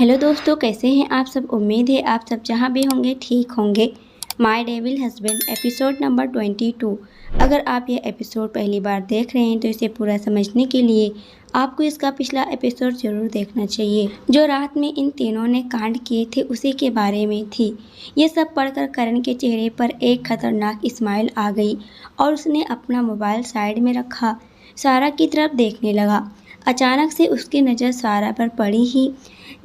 Hello दोस्तों, कैसे हैं आप सब। उम्मीद है आप सब जहां भी होंगे ठीक होंगे। My devil husband episode number 22। अगर आप ये एपिसोड पहली बार देख रहे हैं तो इसे पूरा समझने के लिए आपको इसका पिछला एपिसोड ज़रूर देखना चाहिए। जो रात में इन तीनों ने कांड किए थे उसी के बारे में थी। ये सब पढ़कर करण के चेहरे पर एक खतरनाक स्माइल आ गई और उसने अपना मोबाइल साइड में रखा, सारा की तरफ देखने लगा। अचानक से उसकी नज़र सारा पर पड़ी ही,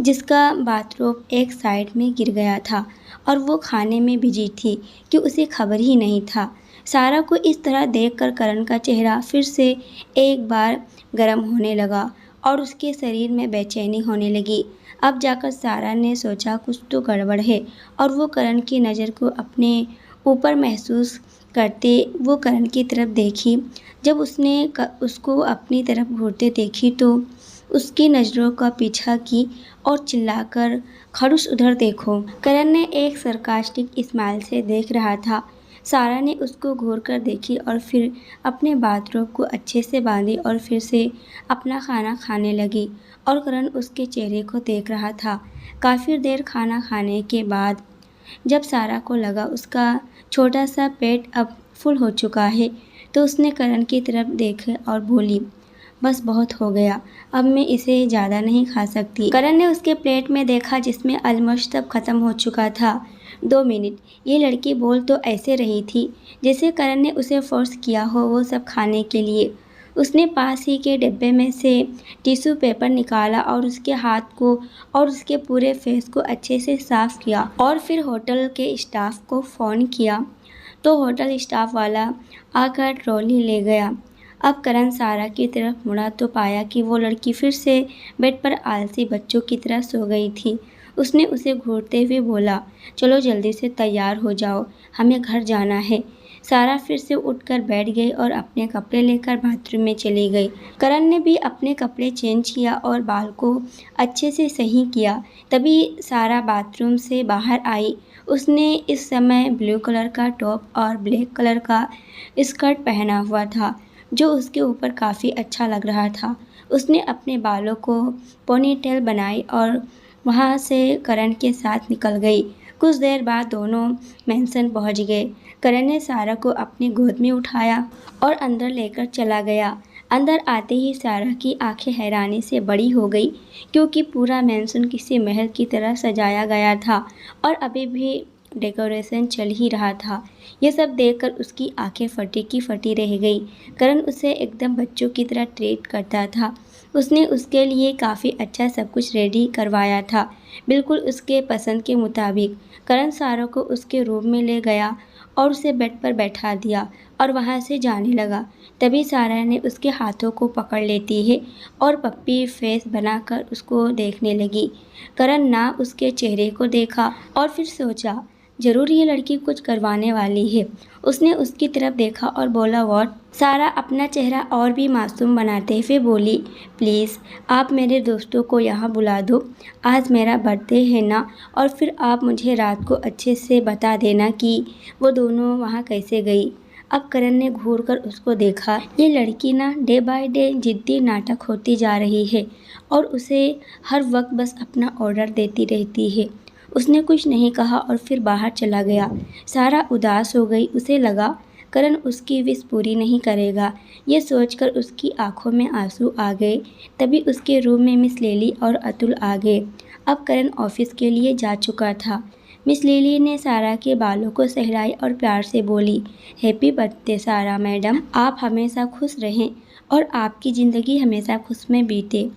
जिसका बाथरोब एक साइड में गिर गया था और वो खाने में बिजी थी कि उसे खबर ही नहीं था। सारा को इस तरह देखकर करण का चेहरा फिर से एक बार गर्म होने लगा और उसके शरीर में बेचैनी होने लगी। अब जाकर सारा ने सोचा कुछ तो गड़बड़ है और वो करण की नज़र को अपने ऊपर महसूस करते वो करण की तरफ देखी। जब उसने उसको अपनी तरफ घूरते देखी तो उसकी नज़रों का पीछा की और चिल्लाकर, खड़ूस उधर देखो। करण ने एक सरकास्टिक स्माइल से देख रहा था। सारा ने उसको घूर कर देखी और फिर अपने बाथरोब को अच्छे से बांधी और फिर से अपना खाना खाने लगी और करण उसके चेहरे को देख रहा था। काफ़ी देर खाना खाने के बाद जब सारा को लगा उसका छोटा सा पेट अब फुल हो चुका है तो उसने करण की तरफ देखा और बोली, बस बहुत हो गया, अब मैं इसे ज़्यादा नहीं खा सकती। करण ने उसके प्लेट में देखा जिसमें ऑलमोस्ट सब खत्म हो चुका था। 2 मिनट, ये लड़की बोल तो ऐसे रही थी जैसे करण ने उसे फोर्स किया हो वो सब खाने के लिए। उसने पास ही के डिब्बे में से टिश्यू पेपर निकाला और उसके हाथ को और उसके पूरे फेस को अच्छे से साफ किया और फिर होटल के स्टाफ को फ़ोन किया तो होटल स्टाफ वाला आकर ट्रॉली ले गया। अब करण सारा की तरफ मुड़ा तो पाया कि वो लड़की फिर से बेड पर आलसी बच्चों की तरह सो गई थी। उसने उसे घूरते हुए बोला, चलो जल्दी से तैयार हो जाओ, हमें घर जाना है। सारा फिर से उठकर बैठ गई और अपने कपड़े लेकर बाथरूम में चली गई। करण ने भी अपने कपड़े चेंज किया और बाल को अच्छे से सही किया। तभी सारा बाथरूम से बाहर आई। उसने इस समय ब्लू कलर का टॉप और ब्लैक कलर का स्कर्ट पहना हुआ था जो उसके ऊपर काफ़ी अच्छा लग रहा था। उसने अपने बालों को पोनीटेल बनाई और वहाँ से करण के साथ निकल गई। कुछ देर बाद दोनों मेंशन पहुँच गए। करण ने सारा को अपनी गोद में उठाया और अंदर लेकर चला गया। अंदर आते ही सारा की आंखें हैरानी से बड़ी हो गई क्योंकि पूरा मेंशन किसी महल की तरह सजाया गया था और अभी भी डेकोरेशन चल ही रहा था। ये सब देखकर उसकी आंखें फटी की फटी रह गई। करण उसे एकदम बच्चों की तरह ट्रीट करता था। उसने उसके लिए काफ़ी अच्छा सब कुछ रेडी करवाया था, बिल्कुल उसके पसंद के मुताबिक। करण सारा को उसके रूम में ले गया और उसे बेड पर बैठा दिया और वहाँ से जाने लगा। तभी सारा ने उसके हाथों को पकड़ लेती है और पप्पी फेस बनाकर उसको देखने लगी। करण ना उसके चेहरे को देखा और फिर सोचा, जरूर ये लड़की कुछ करवाने वाली है। उसने उसकी तरफ देखा और बोला, व्हाट। सारा अपना चेहरा और भी मासूम बनाते हुए बोली, प्लीज़ आप मेरे दोस्तों को यहाँ बुला दो, आज मेरा बर्थडे है ना, और फिर आप मुझे रात को अच्छे से बता देना कि वो दोनों वहाँ कैसे गई। अब करण ने घूर कर उसको देखा। ये लड़की ना डे बाय डे जिद्दी नाटक होती जा रही है और उसे हर वक्त बस अपना ऑर्डर देती रहती है। उसने कुछ नहीं कहा और फिर बाहर चला गया। सारा उदास हो गई। उसे लगा करण उसकी विश पूरी नहीं करेगा। ये सोचकर उसकी आंखों में आंसू आ गए। तभी उसके रूम में मिस लिली और अतुल आ गए। अब करण ऑफिस के लिए जा चुका था। मिस लिली ने सारा के बालों को सहलाई और प्यार से बोली, हैप्पी बर्थडे सारा मैडम, आप हमेशा खुश रहें और आपकी ज़िंदगी हमेशा खुश में बीते।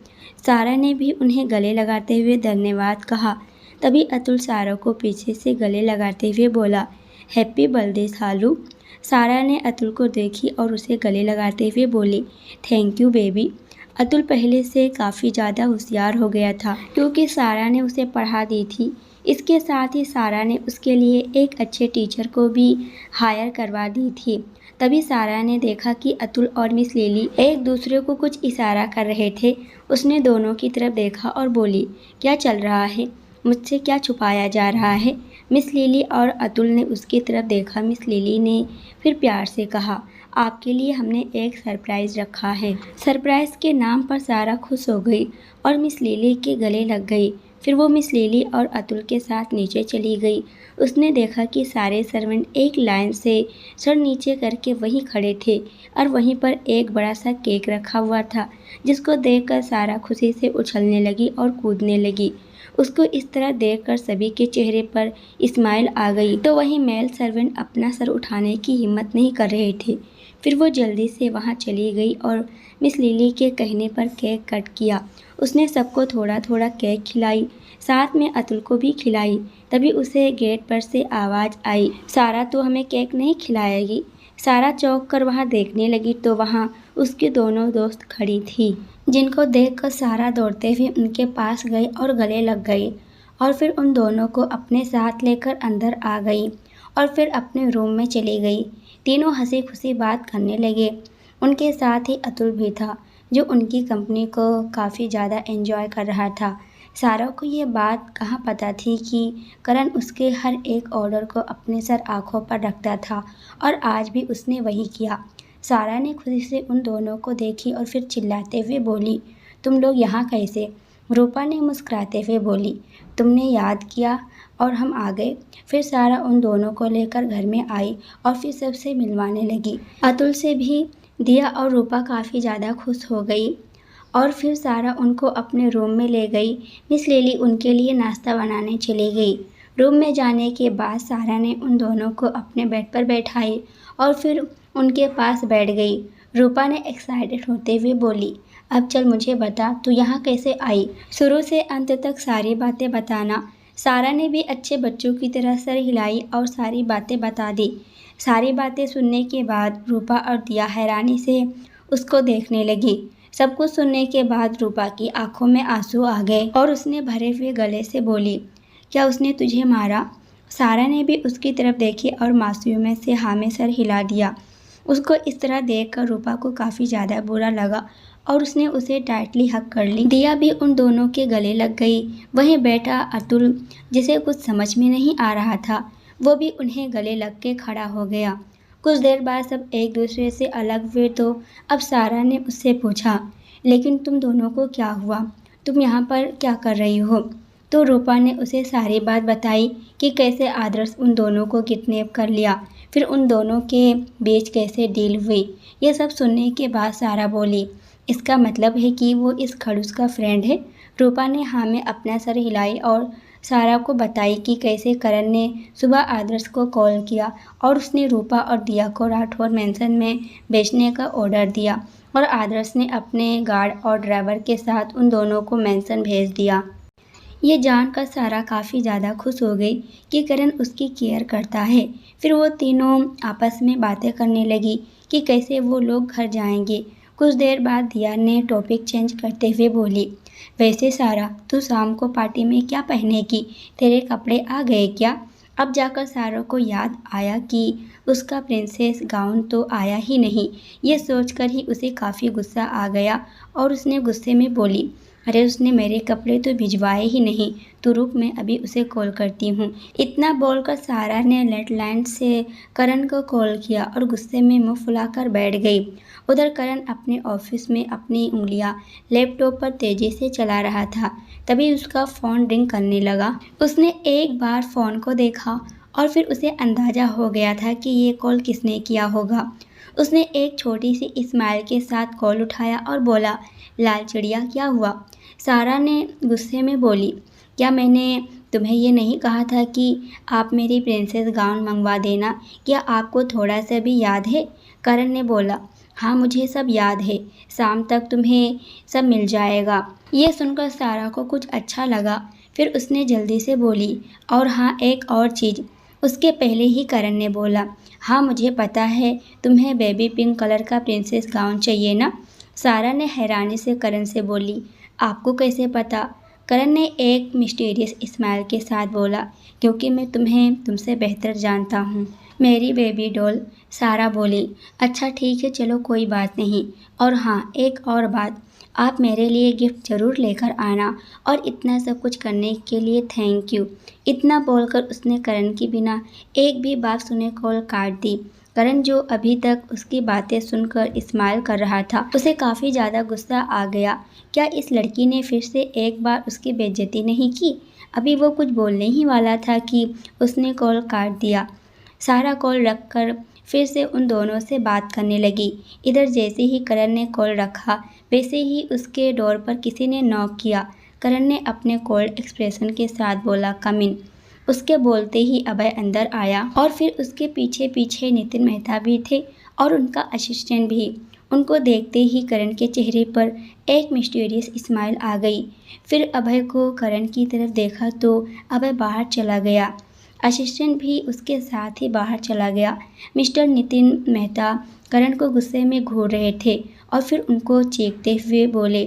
सारा ने भी उन्हें गले लगाते हुए धन्यवाद कहा। तभी अतुल सारा को पीछे से गले लगाते हुए बोला, हैप्पी बर्थडे सालू। सारा ने अतुल को देखी और उसे गले लगाते हुए बोली, थैंक यू बेबी। अतुल पहले से काफ़ी ज़्यादा होशियार हो गया था क्योंकि सारा ने उसे पढ़ा दी थी। इसके साथ ही सारा ने उसके लिए एक अच्छे टीचर को भी हायर करवा दी थी। तभी सारा ने देखा कि अतुल और मिस लिली एक दूसरे को कुछ इशारा कर रहे थे। उसने दोनों की तरफ देखा और बोली, क्या चल रहा है, मुझसे क्या छुपाया जा रहा है। मिस लिली और अतुल ने उसकी तरफ देखा। मिस लिली ने फिर प्यार से कहा, आपके लिए हमने एक सरप्राइज़ रखा है। सरप्राइज़ के नाम पर सारा खुश हो गई और मिस लिली के गले लग गई। फिर वो मिस लिली और अतुल के साथ नीचे चली गई। उसने देखा कि सारे सर्वेंट एक लाइन से सर नीचे करके वहीं खड़े थे और वहीं पर एक बड़ा सा केक रखा हुआ था, जिसको देखकर सारा खुशी से उछलने लगी और कूदने लगी। उसको इस तरह देखकर सभी के चेहरे पर स्माइल आ गई, तो वहीं मेल सर्वेंट अपना सर उठाने की हिम्मत नहीं कर रहे थे। फिर वो जल्दी से वहाँ चली गई और मिस लिली के कहने पर केक कट किया। उसने सबको थोड़ा थोड़ा केक खिलाई, साथ में अतुल को भी खिलाई। तभी उसे गेट पर से आवाज़ आई, सारा तो हमें केक नहीं खिलाएगी। सारा चौंक कर वहाँ देखने लगी तो वहाँ उसकी दोनों दोस्त खड़ी थी, जिनको देखकर सारा दौड़ते हुए उनके पास गई और गले लग गई और फिर उन दोनों को अपने साथ लेकर अंदर आ गई और फिर अपने रूम में चली गई। तीनों हंसी खुशी बात करने लगे। उनके साथ ही अतुल भी था, जो उनकी कंपनी को काफ़ी ज़्यादा एंजॉय कर रहा था। सारा को ये बात कहाँ पता थी कि करण उसके हर एक ऑर्डर को अपने सर आँखों पर रखता था और आज भी उसने वही किया। सारा ने खुशी से उन दोनों को देखी और फिर चिल्लाते हुए बोली, तुम लोग यहाँ कैसे? रूपा ने मुस्कुराते हुए बोली, तुमने याद किया और हम आ गए। फिर सारा उन दोनों को लेकर घर में आई और फिर सबसे मिलवाने लगी। अतुल से भी दिया और रूपा काफ़ी ज़्यादा खुश हो गई और फिर सारा उनको अपने रूम में ले गई। मिस लिली उनके लिए नाश्ता बनाने चली गई। रूम में जाने के बाद सारा ने उन दोनों को अपने बेड पर बैठाई और फिर उनके पास बैठ गई। रूपा ने एक्साइटेड होते हुए बोली, अब चल मुझे बता तू यहाँ कैसे आई? शुरू से अंत तक सारी बातें बताना। सारा ने भी अच्छे बच्चों की तरह सर हिलाई और सारी बातें बता दी। सारी बातें सुनने के बाद रूपा और दिया हैरानी से उसको देखने लगी। सब कुछ सुनने के बाद रूपा की आंखों में आंसू आ गए और उसने भरे हुए गले से बोली, क्या उसने तुझे मारा? सारा ने भी उसकी तरफ देखी और मासूमियत से हाँ में सर हिला दिया। उसको इस तरह देखकर रूपा को काफ़ी ज़्यादा बुरा लगा और उसने उसे टाइटली हक कर ली। दिया भी उन दोनों के गले लग गई। वहीं बैठा अतुल, जिसे कुछ समझ में नहीं आ रहा था, वो भी उन्हें गले लग के खड़ा हो गया। कुछ देर बाद सब एक दूसरे से अलग हुए तो अब सारा ने उससे पूछा, लेकिन तुम दोनों को क्या हुआ? तुम यहाँ पर क्या कर रही हो? तो रूपा ने उसे सारी बात बताई कि कैसे आदर्श उन दोनों को किडनैप कर लिया, फिर उन दोनों के बीच कैसे डील हुई। ये सब सुनने के बाद सारा बोली, इसका मतलब है कि वो इस खड़ूस का फ्रेंड है। रूपा ने हाँ में अपना सर हिलाई और सारा को बताई कि कैसे करण ने सुबह आदर्श को कॉल किया और उसने रूपा और दिया को राठौर मेंशन में बेचने का ऑर्डर दिया और आदर्श ने अपने गार्ड और ड्राइवर के साथ उन दोनों को मेंशन भेज दिया। ये जानकर सारा काफ़ी ज़्यादा खुश हो गई कि करण उसकी केयर करता है। फिर वो तीनों आपस में बातें करने लगी कि कैसे वो लोग घर जाएंगे। कुछ देर बाद दिया ने टॉपिक चेंज करते हुए बोली, वैसे सारा तू शाम को पार्टी में क्या पहनेगी? तेरे कपड़े आ गए क्या? अब जाकर सारा को याद आया कि उसका प्रिंसेस गाउन तो आया ही नहीं। ये सोचकर ही उसे काफ़ी गुस्सा आ गया और उसने गुस्से में बोली, अरे उसने मेरे कपड़े तो भिजवाए ही नहीं, तो रुक मैं अभी उसे कॉल करती हूँ। इतना बोलकर सारा ने लैंडलाइन से करण को कॉल किया और गुस्से में मुंह फुलाकर बैठ गई। उधर करण अपने ऑफिस में अपनी उंगलियां लैपटॉप पर तेजी से चला रहा था। तभी उसका फ़ोन रिंग करने लगा। उसने एक बार फ़ोन को देखा और फिर उसे अंदाज़ा हो गया था कि ये कॉल किसने किया होगा। उसने एक छोटी सी स्माइल के साथ कॉल उठाया और बोला, लाल चिड़िया क्या हुआ? सारा ने गुस्से में बोली, क्या मैंने तुम्हें ये नहीं कहा था कि आप मेरी प्रिंसेस गाउन मंगवा देना? क्या आपको थोड़ा सा भी याद है? करण ने बोला, हाँ मुझे सब याद है, शाम तक तुम्हें सब मिल जाएगा। ये सुनकर सारा को कुछ अच्छा लगा। फिर उसने जल्दी से बोली, और हाँ एक और चीज़। उसके पहले ही करण ने बोला, हाँ मुझे पता है तुम्हें बेबी पिंक कलर का प्रिंसेस गाउन चाहिए ना? सारा ने हैरानी से करण से बोली, आपको कैसे पता? करण ने एक मिस्टीरियस स्माइल के साथ बोला, क्योंकि मैं तुम्हें तुमसे बेहतर जानता हूँ मेरी बेबी डॉल। सारा बोली, अच्छा ठीक है चलो कोई बात नहीं। और हाँ एक और बात, आप मेरे लिए गिफ्ट ज़रूर लेकर आना और इतना सब कुछ करने के लिए थैंक यू। इतना बोलकर उसने करण की बिना एक भी बात सुने कॉल काट दी। करण जो अभी तक उसकी बातें सुनकर स्माइल कर रहा था, उसे काफ़ी ज़्यादा गुस्सा आ गया। क्या इस लड़की ने फिर से एक बार उसकी बेइज्जती नहीं की? अभी वो कुछ बोलने ही वाला था कि उसने कॉल काट दिया। सारा कॉल रखकर फिर से उन दोनों से बात करने लगी। इधर जैसे ही करण ने कॉल रखा, वैसे ही उसके डोर पर किसी ने नॉक किया। करण ने अपने कोल्ड एक्सप्रेशन के साथ बोला, कम इन। उसके बोलते ही अभय अंदर आया और फिर उसके पीछे पीछे नितिन मेहता भी थे और उनका असिस्टेंट भी। उनको देखते ही करण के चेहरे पर एक मिस्टीरियस स्माइल आ गई। फिर अभय को करण की तरफ देखा तो अभय बाहर चला गया। असिस्टेंट भी उसके साथ ही बाहर चला गया। मिस्टर नितिन मेहता करण को गुस्से में घूर रहे थे और फिर उनको चीखते हुए बोले,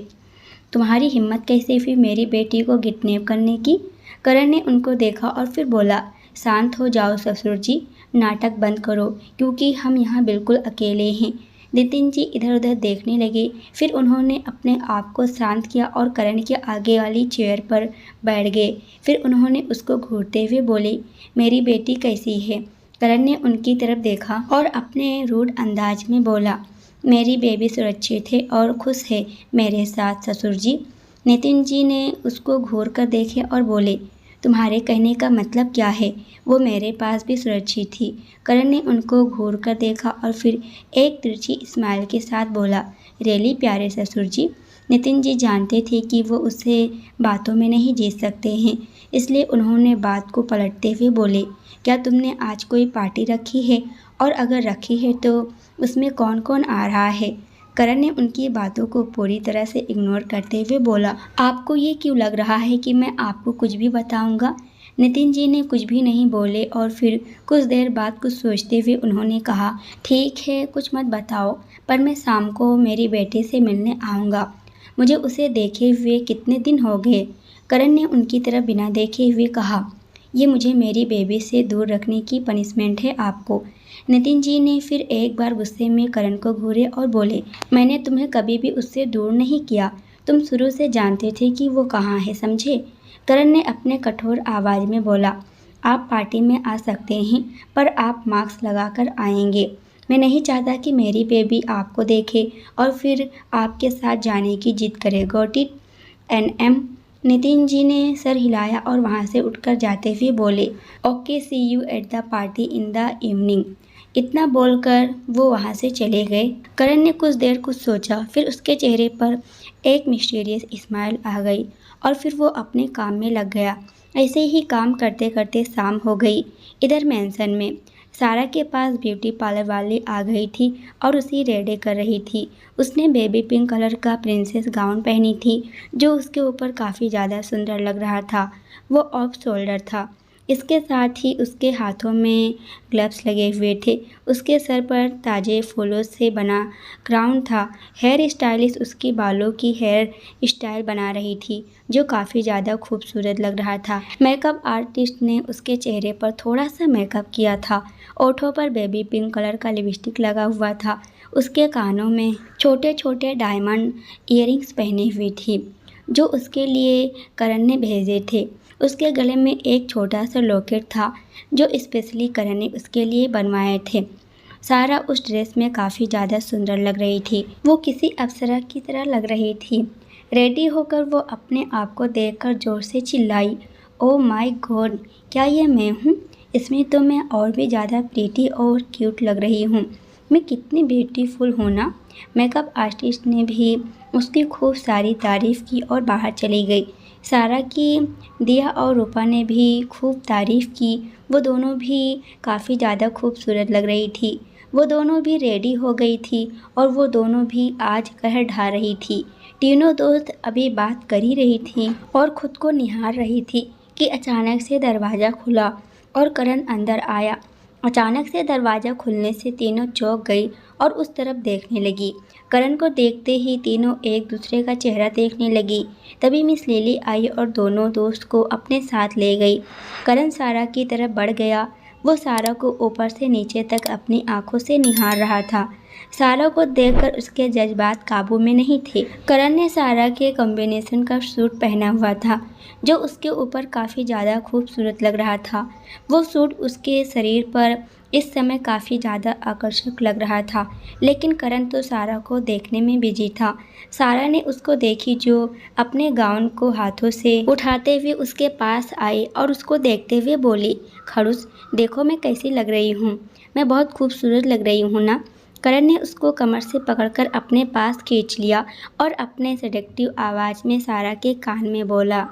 तुम्हारी हिम्मत कैसे हुई मेरी बेटी को किडनैप करने की? करण ने उनको देखा और फिर बोला, शांत हो जाओ ससुर जी, नाटक बंद करो क्योंकि हम यहाँ बिल्कुल अकेले हैं। नितिन जी इधर उधर देखने लगे। फिर उन्होंने अपने आप को शांत किया और करण के आगे वाली चेयर पर बैठ गए। फिर उन्होंने उसको घूरते हुए बोले, मेरी बेटी कैसी है? करण ने उनकी तरफ देखा और अपने रूड अंदाज में बोला, मेरी बेबी सुरक्षित है और खुश है मेरे साथ ससुर जी। नितिन जी ने उसको घूर कर देखे और बोले, तुम्हारे कहने का मतलब क्या है? वो मेरे पास भी सुरक्षित थी। करण ने उनको घूर कर देखा और फिर एक तिरछी स्माइल के साथ बोला, रियली प्यारे ससुर जी। नितिन जी जानते थे कि वो उससे बातों में नहीं जीत सकते हैं, इसलिए उन्होंने बात को पलटते हुए बोले, क्या तुमने आज कोई पार्टी रखी है? और अगर रखी है तो उसमें कौन कौन आ रहा है? करण ने उनकी बातों को पूरी तरह से इग्नोर करते हुए बोला, आपको ये क्यों लग रहा है कि मैं आपको कुछ भी बताऊंगा? नितिन जी ने कुछ भी नहीं बोले और फिर कुछ देर बाद कुछ सोचते हुए उन्होंने कहा, ठीक है कुछ मत बताओ, पर मैं शाम को मेरी बेटी से मिलने आऊँगा। मुझे उसे देखे हुए कितने दिन हो गए। करण ने उनकी तरफ बिना देखे हुए कहा, ये मुझे मेरी बेबी से दूर रखने की पनिशमेंट है आपको। नितिन जी ने फिर एक बार गुस्से में करण को घूरे और बोले, मैंने तुम्हें कभी भी उससे दूर नहीं किया, तुम शुरू से जानते थे कि वो कहाँ है, समझे? करण ने अपने कठोर आवाज़ में बोला, आप पार्टी में आ सकते हैं पर आप मास्क लगाकर आएंगे। मैं नहीं चाहता कि मेरी बेबी आपको देखे और फिर आपके साथ जाने की जिद करे। Got it? NM? Nitin ji ने सर हिलाया और वहाँ से उठकर जाते हुए बोले, okay see you at the party in the evening. इतना बोलकर वो वहाँ से चले गए। करण ने कुछ देर कुछ सोचा, फिर उसके चेहरे पर एक मिस्टीरियस स्माइल आ गई और फिर वो अपने काम में लग गया। ऐसे ही काम करते करते शाम हो गई। इधर मेंशन में सारा के पास ब्यूटी पार्लर वाली आ गई थी और उसे रेडी कर रही थी। उसने बेबी पिंक कलर का प्रिंसेस गाउन पहनी थी जो उसके ऊपर काफ़ी ज़्यादा सुंदर लग रहा था। वो ऑफ शोल्डर था। इसके साथ ही उसके हाथों में ग्लव्स लगे हुए थे। उसके सर पर ताजे फूलों से बना क्राउन था। हेयर स्टाइलिस्ट उसकी बालों की हेयर स्टाइल बना रही थी जो काफ़ी ज़्यादा खूबसूरत लग रहा था। मेकअप आर्टिस्ट ने उसके चेहरे पर थोड़ा सा मेकअप किया था। ओठों पर बेबी पिंक कलर का लिपस्टिक लगा हुआ था। उसके कानों में छोटे छोटे डायमंड ईयरिंग्स पहनी हुई थी जो उसके लिए करण ने भेजे थे। उसके गले में एक छोटा सा लॉकेट था जो स्पेशली करण ने उसके लिए बनवाए थे। सारा उस ड्रेस में काफ़ी ज़्यादा सुंदर लग रही थी। वो किसी अप्सरा की तरह लग रही थी। रेडी होकर वो अपने आप को देखकर ज़ोर से चिल्लाई, ओह माय गॉड, क्या ये मैं हूँ? इसमें तो मैं और भी ज़्यादा प्रीटी और क्यूट लग रही हूँ। मैं कितनी ब्यूटीफुल हूँ ना। मेकअप आर्टिस्ट ने भी उसकी खूब सारी तारीफ़ की और बाहर चली गई। सारा की दिया और रूपा ने भी खूब तारीफ़ की। वो दोनों भी काफ़ी ज़्यादा खूबसूरत लग रही थी। वो दोनों भी रेडी हो गई थी और वो दोनों भी आज कहर ढा रही थी। तीनों दोस्त अभी बात कर ही रही थी और ख़ुद को निहार रही थी कि अचानक से दरवाज़ा खुला और करण अंदर आया। अचानक से दरवाज़ा खुलने से तीनों चौंक गई और उस तरफ देखने लगी। करण को देखते ही तीनों एक दूसरे का चेहरा देखने लगी। तभी मिस लिली आई और दोनों दोस्त को अपने साथ ले गई। करण सारा की तरफ बढ़ गया। वो सारा को ऊपर से नीचे तक अपनी आंखों से निहार रहा था। सारा को देखकर उसके जज्बात काबू में नहीं थे। करण ने सारा के कॉम्बिनेशन का सूट पहना हुआ था जो उसके ऊपर काफ़ी ज़्यादा खूबसूरत लग रहा था। वो सूट उसके शरीर पर इस समय काफ़ी ज़्यादा आकर्षक लग रहा था, लेकिन करण तो सारा को देखने में बिजी था। सारा ने उसको देखी जो अपने गाउन को हाथों से उठाते हुए उसके पास आई और उसको देखते हुए बोली, खड़ूस, देखो मैं कैसी लग रही हूँ, मैं बहुत खूबसूरत लग रही हूँ ना। करण ने उसको कमर से पकड़कर अपने पास खींच लिया और अपने सेडक्टिव आवाज़ में सारा के कान में बोला,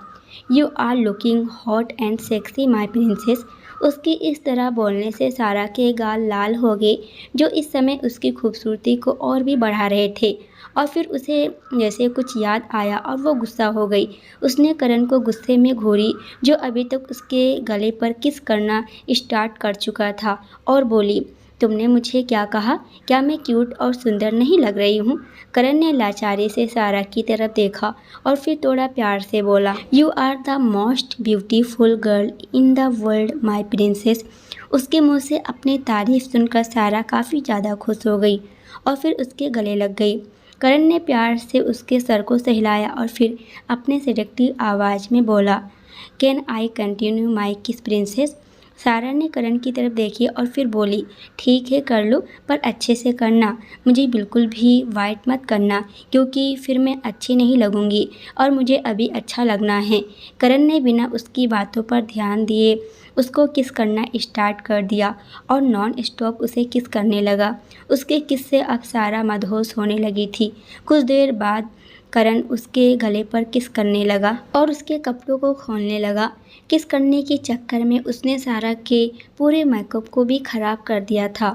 you are looking hot and sexy my princess. उसकी इस तरह बोलने से सारा के गाल लाल हो गए जो इस समय उसकी खूबसूरती को और भी बढ़ा रहे थे। और फिर उसे जैसे कुछ याद आया और वो गुस्सा हो गई। उसने करण को गुस्से में घूरी जो अभी तक उसके गले पर किस करना स्टार्ट कर चुका था और बोली, तुमने मुझे क्या कहा? क्या मैं क्यूट और सुंदर नहीं लग रही हूँ? करण ने लाचारी से सारा की तरफ देखा और फिर थोड़ा प्यार से बोला, you are the most beautiful girl in the world my princess. उसके मुंह से अपनी तारीफ सुनकर सारा काफ़ी ज़्यादा खुश हो गई और फिर उसके गले लग गई। करण ने प्यार से उसके सर को सहलाया और फिर अपने सेडक्टिव आवाज़ में बोला, कैन आई कंटिन्यू माई किस प्रिंसेस। सारा ने करण की तरफ देखी और फिर बोली, ठीक है कर लो, पर अच्छे से करना, मुझे बिल्कुल भी वाइट मत करना क्योंकि फिर मैं अच्छी नहीं लगूंगी और मुझे अभी अच्छा लगना है। करण ने बिना उसकी बातों पर ध्यान दिए उसको किस करना स्टार्ट कर दिया और नॉन स्टॉप उसे किस करने लगा। उसके किस से अब सारा मदहोश होने लगी थी। कुछ देर बाद करण उसके गले पर किस करने लगा और उसके कपड़ों को खोलने लगा। किस करने के चक्कर में उसने सारा के पूरे मेकअप को भी ख़राब कर दिया था।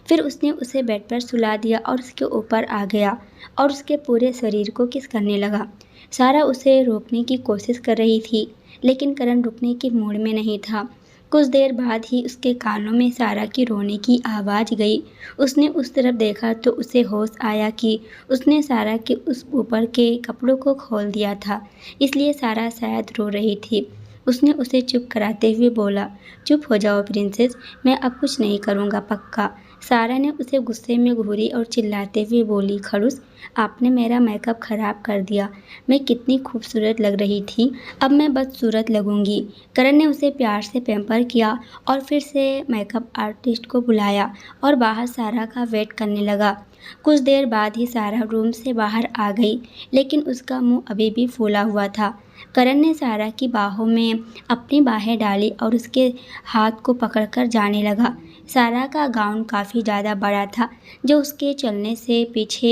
फिर उसने उसे बेड पर सुला दिया और उसके ऊपर आ गया और उसके पूरे शरीर को किस करने लगा। सारा उसे रोकने की कोशिश कर रही थी, लेकिन करण रुकने के मूड में नहीं था। कुछ देर बाद ही उसके कानों में सारा की रोने की आवाज़ गई। उसने उस तरफ देखा तो उसे होश आया कि उसने सारा के उस ऊपर के कपड़ों को खोल दिया था, इसलिए सारा शायद रो रही थी। उसने उसे चुप कराते हुए बोला, चुप हो जाओ प्रिंसेस, मैं अब कुछ नहीं करूँगा पक्का। सारा ने उसे गुस्से में घूरी और चिल्लाते हुए बोली, खड़ूस, आपने मेरा मेकअप ख़राब कर दिया। मैं कितनी खूबसूरत लग रही थी, अब मैं बदसूरत लगूंगी। करण ने उसे प्यार से पैम्पर किया और फिर से मेकअप आर्टिस्ट को बुलाया और बाहर सारा का वेट करने लगा। कुछ देर बाद ही सारा रूम से बाहर आ गई, लेकिन उसका मुंह अभी भी फूला हुआ था। करण ने सारा की बाहों में अपनी बाहें डाली और उसके हाथ को पकड़कर जाने लगा। सारा का गाउन काफ़ी ज़्यादा बड़ा था जो उसके चलने से पीछे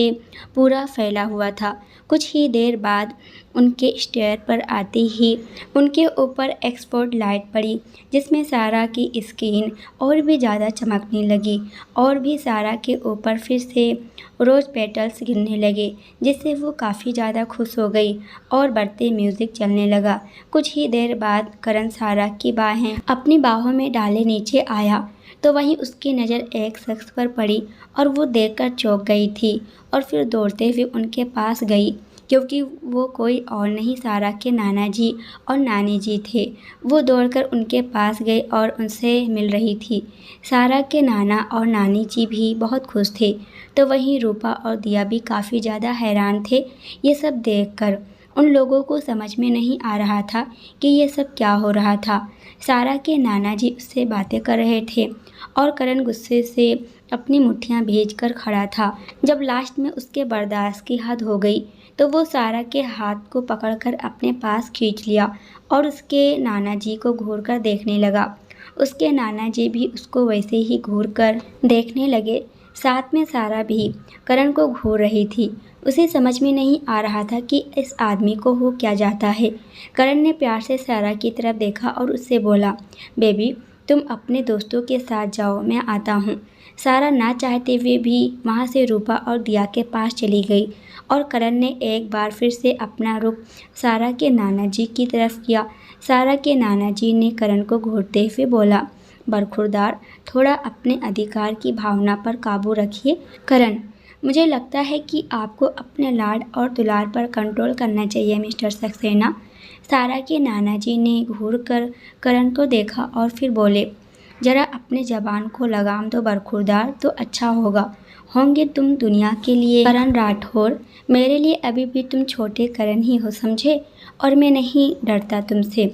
पूरा फैला हुआ था। कुछ ही देर बाद उनके स्टेयर पर आते ही उनके ऊपर एक्सपोर्ट लाइट पड़ी जिसमें सारा की स्किन और भी ज़्यादा चमकने लगी और भी सारा के ऊपर फिर से रोज़ पेटल्स गिरने लगे जिससे वो काफ़ी ज़्यादा खुश हो गई और बढ़ते म्यूज़िक चलने लगा। कुछ ही देर बाद करण सारा की बाहें अपनी बाहों में डाले नीचे आया तो वहीं उसकी नज़र एक शख्स पर पड़ी और वो देखकर चौंक गई थी और फिर दौड़ते हुए उनके पास गई क्योंकि वो कोई और नहीं सारा के नाना जी और नानी जी थे। वो दौड़कर उनके पास गए और उनसे मिल रही थी। सारा के नाना और नानी जी भी बहुत खुश थे, तो वहीं रूपा और दिया भी काफ़ी ज़्यादा हैरान थे ये सब देखकर। उन लोगों को समझ में नहीं आ रहा था कि ये सब क्या हो रहा था। सारा के नाना जी उससे बातें कर रहे थे और करण गुस्से से अपनी मुट्ठियाँ भींच कर खड़ा था। जब लास्ट में उसके बर्दाश्त की हद हो गई तो वो सारा के हाथ को पकड़कर अपने पास खींच लिया और उसके नाना जी को घूर कर देखने लगा। उसके नाना जी भी उसको वैसे ही घूर कर देखने लगे। साथ में सारा भी करण को घूर रही थी। उसे समझ में नहीं आ रहा था कि इस आदमी को हो क्या जाता है। करण ने प्यार से सारा की तरफ देखा और उससे बोला, बेबी तुम अपने दोस्तों के साथ जाओ, मैं आता हूँ। सारा ना चाहते हुए भी वहाँ से रूपा और दिया के पास चली गई और करण ने एक बार फिर से अपना रुख सारा के नाना जी की तरफ किया। सारा के नाना जी ने करण को घूरते हुए बोला, बरखुरदार, थोड़ा अपने अधिकार की भावना पर काबू रखिए। करण, मुझे लगता है कि आपको अपने लाड और दुलार पर कंट्रोल करना चाहिए मिस्टर सक्सेना। सारा के नाना जी ने घूर कर करण को देखा और फिर बोले, ज़रा अपने ज़बान को लगाम दो बरखुरदार तो अच्छा होगा। होंगे तुम दुनिया के लिए करण राठौर। मेरे लिए अभी भी तुम छोटे करण ही हो, समझे? और मैं नहीं डरता तुमसे।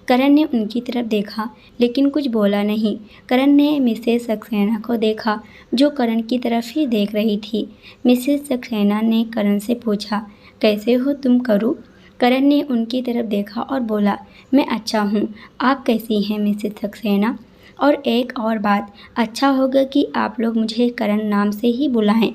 करण ने उनकी तरफ देखा लेकिन कुछ बोला नहीं। करण ने मिसेस सक्सेना को देखा जो करण की तरफ ही देख रही थी। मिसेस सक्सेना ने करण से पूछा, कैसे हो तुम करू? करण ने उनकी तरफ देखा और बोला, मैं अच्छा हूँ। आप कैसी हैं मिसेस सक्सेना? और एक और बात, अच्छा होगा कि आप लोग मुझे करण नाम से ही बुलाएं।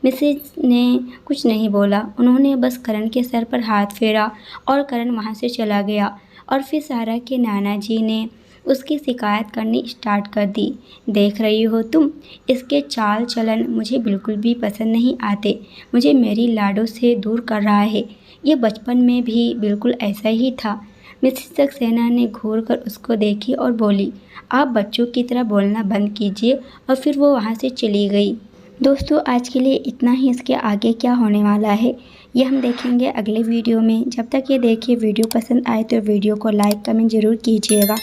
मिसेस ने कुछ नहीं बोला। उन्होंने बस करण के सर पर हाथ फेरा और करण वहाँ से चला गया। और फिर सारा के नाना जी ने उसकी शिकायत करनी स्टार्ट कर दी। देख रही हो तुम, इसके चाल चलन मुझे बिल्कुल भी पसंद नहीं आते। मुझे मेरी लाडो से दूर कर रहा है। ये बचपन में भी बिल्कुल ऐसा ही था। मिसेस सक्सेना ने घूर कर उसको देखी और बोली, आप बच्चों की तरह बोलना बंद कीजिए। और फिर वो वहाँ से चली गई। दोस्तों, आज के लिए इतना ही। इसके आगे क्या होने वाला है ये हम देखेंगे अगले वीडियो में। जब तक ये देखिए, वीडियो पसंद आए तो वीडियो को लाइक कमेंट ज़रूर कीजिएगा।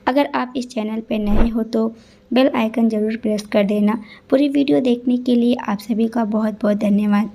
अगर आप इस चैनल पर नए हो तो बेल आइकन ज़रूर प्रेस कर देना। पूरी वीडियो देखने के लिए आप सभी का बहुत बहुत धन्यवाद।